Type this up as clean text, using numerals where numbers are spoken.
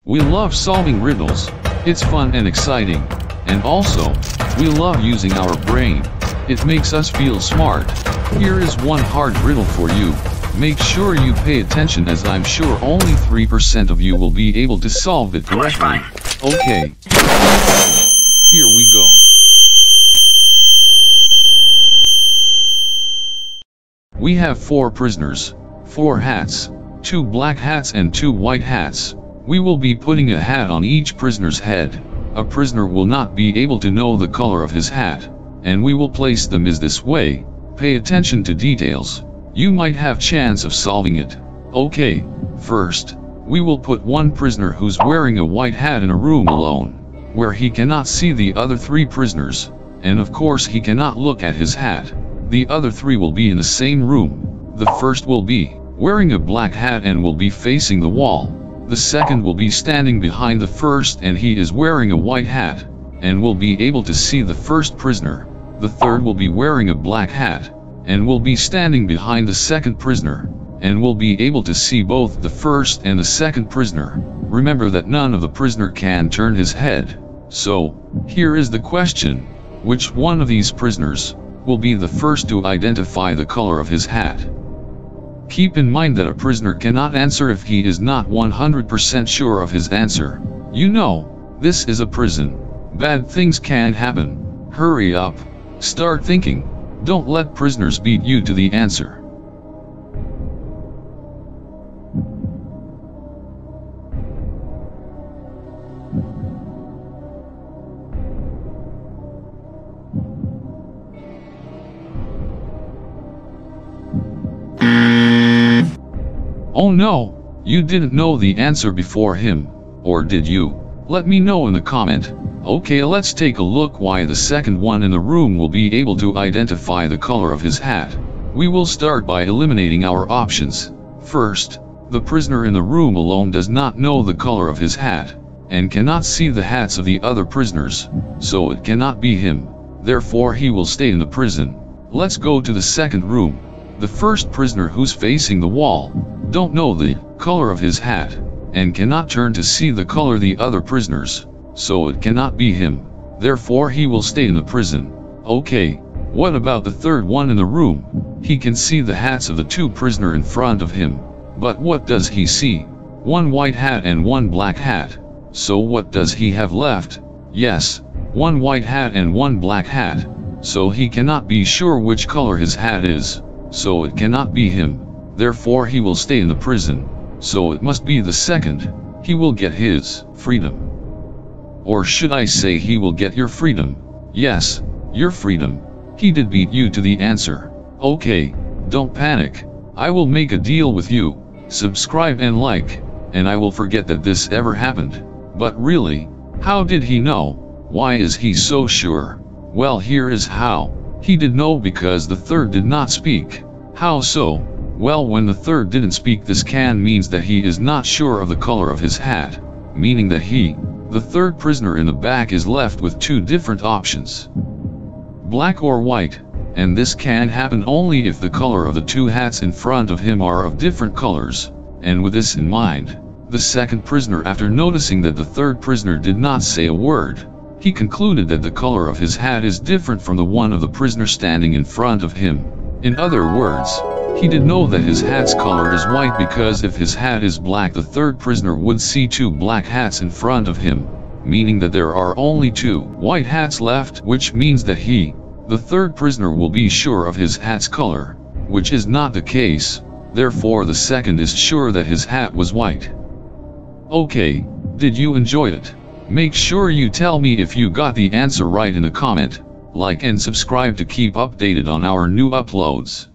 We love solving riddles, it's fun and exciting, and also, we love using our brain, it makes us feel smart. Here is one hard riddle for you, make sure you pay attention as I'm sure only 3% of you will be able to solve it correctly. Okay. Here we go. We have 4 prisoners, 4 hats, 2 black hats and 2 white hats. We will be putting a hat on each prisoner's head. A prisoner will not be able to know the color of his hat, and we will place them is this way. Pay attention to details. You might have chance of solving it. Okay, first, we will put one prisoner who's wearing a white hat in a room alone, where he cannot see the other 3 prisoners, and of course he cannot look at his hat. The other 3 will be in the same room. The first will be wearing a black hat and will be facing the wall. The second will be standing behind the first and he is wearing a white hat, and will be able to see the first prisoner. The third will be wearing a black hat, and will be standing behind the second prisoner, and will be able to see both the first and the second prisoner. Remember that none of the prisoner can turn his head. So, here is the question. Which one of these prisoners will be the first to identify the color of his hat? Keep in mind that a prisoner cannot answer if he is not 100% sure of his answer. You know, this is a prison. Bad things can happen. Hurry up. Start thinking. Don't let prisoners beat you to the answer. Oh no, you didn't know the answer before him, or did you? Let me know in the comment. Okay, let's take a look why the second one in the room will be able to identify the color of his hat. We will start by eliminating our options. First, the prisoner in the room alone does not know the color of his hat, and cannot see the hats of the other prisoners, so it cannot be him. Therefore he will stay in the prison. Let's go to the second room. The first prisoner who's facing the wall don't know the color of his hat, and cannot turn to see the color of the other prisoners, so it cannot be him. Therefore he will stay in the prison. Okay, what about the third one in the room? He can see the hats of the 2 prisoners in front of him, but what does he see? 1 white hat and 1 black hat. So what does he have left? Yes, 1 white hat and 1 black hat. So he cannot be sure which color his hat is, so it cannot be him. Therefore he will stay in the prison, so it must be the second. He will get his freedom. Or should I say he will get your freedom? Yes, your freedom. He did beat you to the answer. Okay, don't panic. I will make a deal with you. Subscribe and like, and I will forget that this ever happened. But really, how did he know? Why is he so sure? Well, here is how. He did know because the third did not speak. How so? Well, when the third didn't speak, this can means that he is not sure of the color of his hat, meaning that he, the third prisoner in the back, is left with 2 different options, black or white, and this can happen only if the color of the 2 hats in front of him are of different colors. And with this in mind, the second prisoner, after noticing that the third prisoner did not say a word, he concluded that the color of his hat is different from the one of the prisoner standing in front of him. In other words, he did know that his hat's color is white, because if his hat is black, the third prisoner would see 2 black hats in front of him, meaning that there are only 2 white hats left, which means that he, the third prisoner, will be sure of his hat's color, which is not the case. Therefore the second is sure that his hat was white. Okay, did you enjoy it? Make sure you tell me if you got the answer right in a comment, like and subscribe to keep updated on our new uploads.